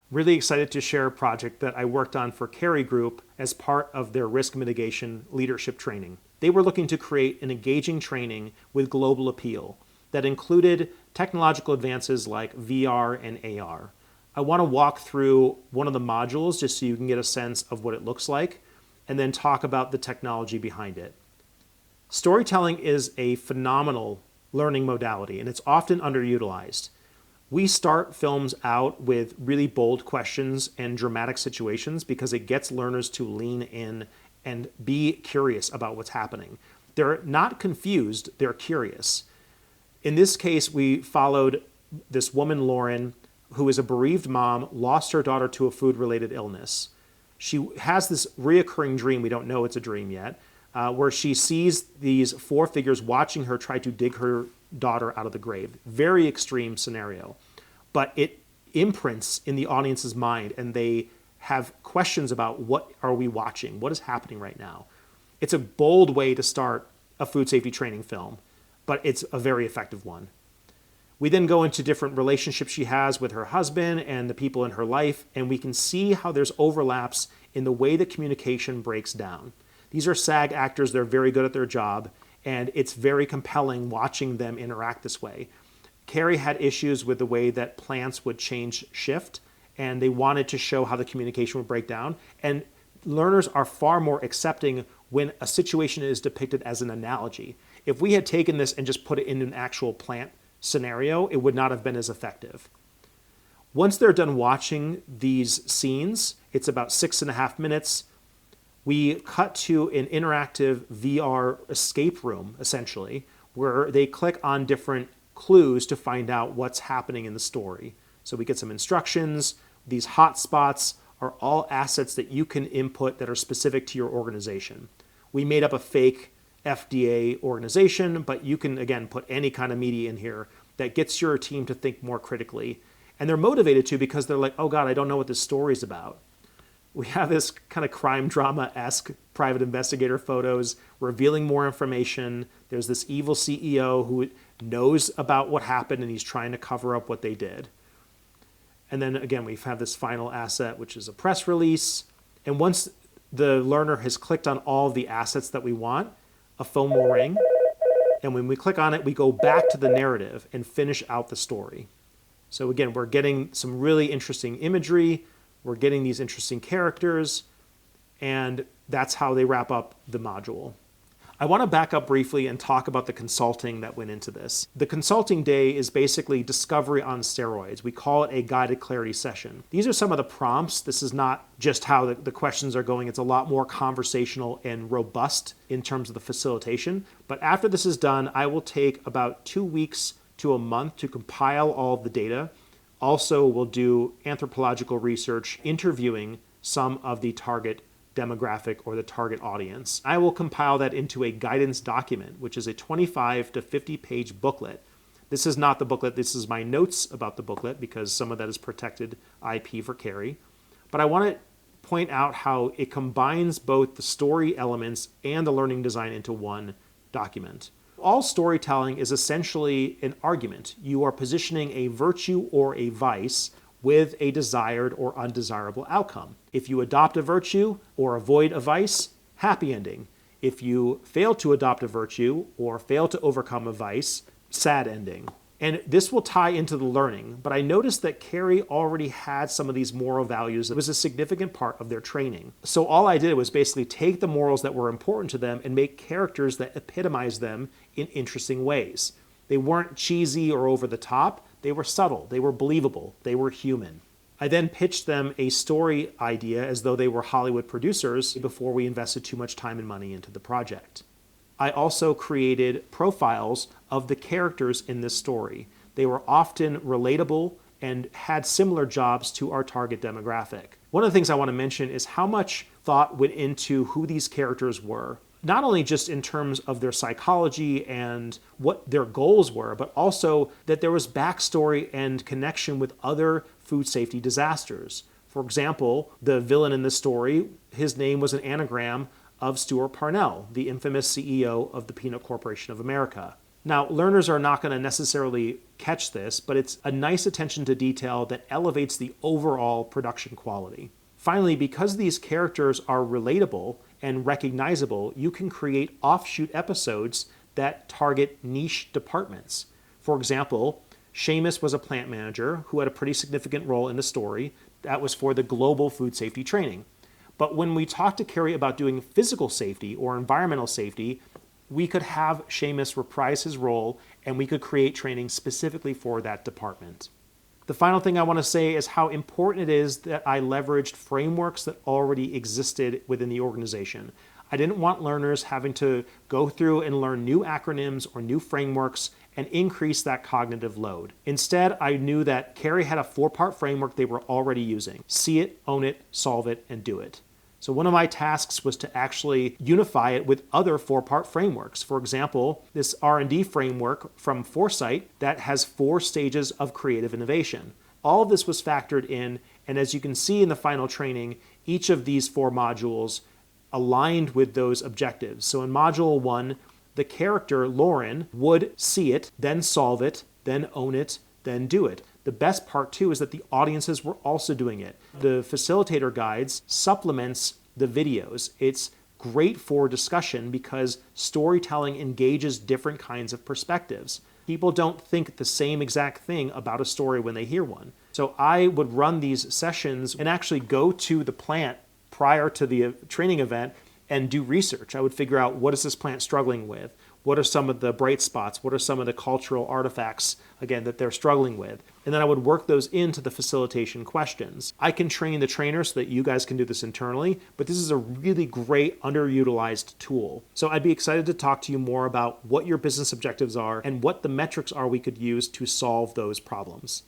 Really excited to share a project that I worked on for Kerry Group as part of their risk mitigation leadership training. They were looking to create an engaging training with global appeal that included technological advances like VR and AR. I want to walk through one of the modules just so you can get a sense of what it looks like, and then talk about the technology behind it. Storytelling is a phenomenal learning modality, and it's often underutilized. We start films out with really bold questions and dramatic situations because it gets learners to lean in and be curious about what's happening. They're not confused, they're curious. In this case, we followed this woman, Lauren, who is a bereaved mom, lost her daughter to a food-related illness. She has this reoccurring dream, we don't know it's a dream yet, where she sees these four figures watching her try to dig her daughter out of the grave. Very extreme scenario. But it imprints in the audience's mind, and they have questions about what are we watching? What is happening right now? It's a bold way to start a food safety training film, but it's a very effective one. We then go into different relationships she has with her husband and the people in her life, and we can see how there's overlaps in the way that communication breaks down. These are SAG actors, they're very good at their job, and it's very compelling watching them interact this way. Kerry had issues with the way that plants would change shift, and they wanted to show how the communication would break down. And learners are far more accepting when a situation is depicted as an analogy. If we had taken this and just put it in an actual plant scenario, it would not have been as effective. Once they're done watching these scenes, it's about 6.5 minutes, we cut to an interactive VR escape room, essentially, where they click on different clues to find out what's happening in the story. So we get some instructions. These hotspots are all assets that you can input that are specific to your organization. We made up a fake FDA organization, but you can, again, put any kind of media in here that gets your team to think more critically. And they're motivated to because they're like, oh God, I don't know what this story is about. We have this kind of crime drama-esque private investigator photos revealing more information. There's this evil CEO who knows about what happened and he's trying to cover up what they did. And then again, we have this final asset, which is a press release. And once the learner has clicked on all the assets that we want, a phone will ring. And when we click on it, we go back to the narrative and finish out the story. So again, we're getting some really interesting imagery. We're getting these interesting characters, and that's how they wrap up the module. I want to back up briefly and talk about the consulting that went into this. The consulting day is basically discovery on steroids. We call it a guided clarity session. These are some of the prompts. This is not just how the questions are going. It's a lot more conversational and robust in terms of the facilitation. But after this is done, I will take about 2 weeks to a month to compile all of the data. Also, we'll do anthropological research, interviewing some of the target demographic or the target audience. I will compile that into a guidance document, which is a 25 to 50 page booklet. This is not the booklet, this is my notes about the booklet because some of that is protected IP for Kerry. But I want to point out how it combines both the story elements and the learning design into one document. All storytelling is essentially an argument. You are positioning a virtue or a vice with a desired or undesirable outcome. If you adopt a virtue or avoid a vice, happy ending. If you fail to adopt a virtue or fail to overcome a vice, sad ending. And this will tie into the learning, but I noticed that Kerry already had some of these moral values. It was a significant part of their training. So all I did was basically take the morals that were important to them and make characters that epitomize them in interesting ways. They weren't cheesy or over the top. They were subtle. They were believable. They were human. I then pitched them a story idea as though they were Hollywood producers before we invested too much time and money into the project. I also created profiles of the characters in this story. They were often relatable and had similar jobs to our target demographic. One of the things I want to mention is how much thought went into who these characters were. Not only just in terms of their psychology and what their goals were, but also that there was backstory and connection with other food safety disasters. For example, the villain in this story, his name was an anagram of Stuart Parnell, the infamous CEO of the Peanut Corporation of America. Now, learners are not going to necessarily catch this, but it's a nice attention to detail that elevates the overall production quality. Finally, because these characters are relatable and recognizable, you can create offshoot episodes that target niche departments. For example, Seamus was a plant manager who had a pretty significant role in the story. That was for the global food safety training. But when we talked to Kerry about doing physical safety or environmental safety, we could have Seamus reprise his role and we could create training specifically for that department. The final thing I want to say is how important it is that I leveraged frameworks that already existed within the organization. I didn't want learners having to go through and learn new acronyms or new frameworks and increase that cognitive load. Instead, I knew that Kerry had a 4-part framework they were already using: see it, own it, solve it, and do it. So one of my tasks was to actually unify it with other 4-part frameworks. For example, this R&D framework from Foresight that has 4 stages of creative innovation. All of this was factored in, and as you can see in the final training, each of these 4 modules aligned with those objectives. So in Module 1, the character, Lauren, would see it, then solve it, then own it, then do it. The best part, too, is that the audiences were also doing it. The facilitator guides supplements the videos. It's great for discussion because storytelling engages different kinds of perspectives. People don't think the same exact thing about a story when they hear one. So I would run these sessions and actually go to the plant prior to the training event and do research. I would figure out, what is this plant struggling with? What are some of the bright spots? What are some of the cultural artifacts, again, that they're struggling with? And then I would work those into the facilitation questions. I can train the trainer so that you guys can do this internally, but this is a really great underutilized tool. So I'd be excited to talk to you more about what your business objectives are and what the metrics are we could use to solve those problems.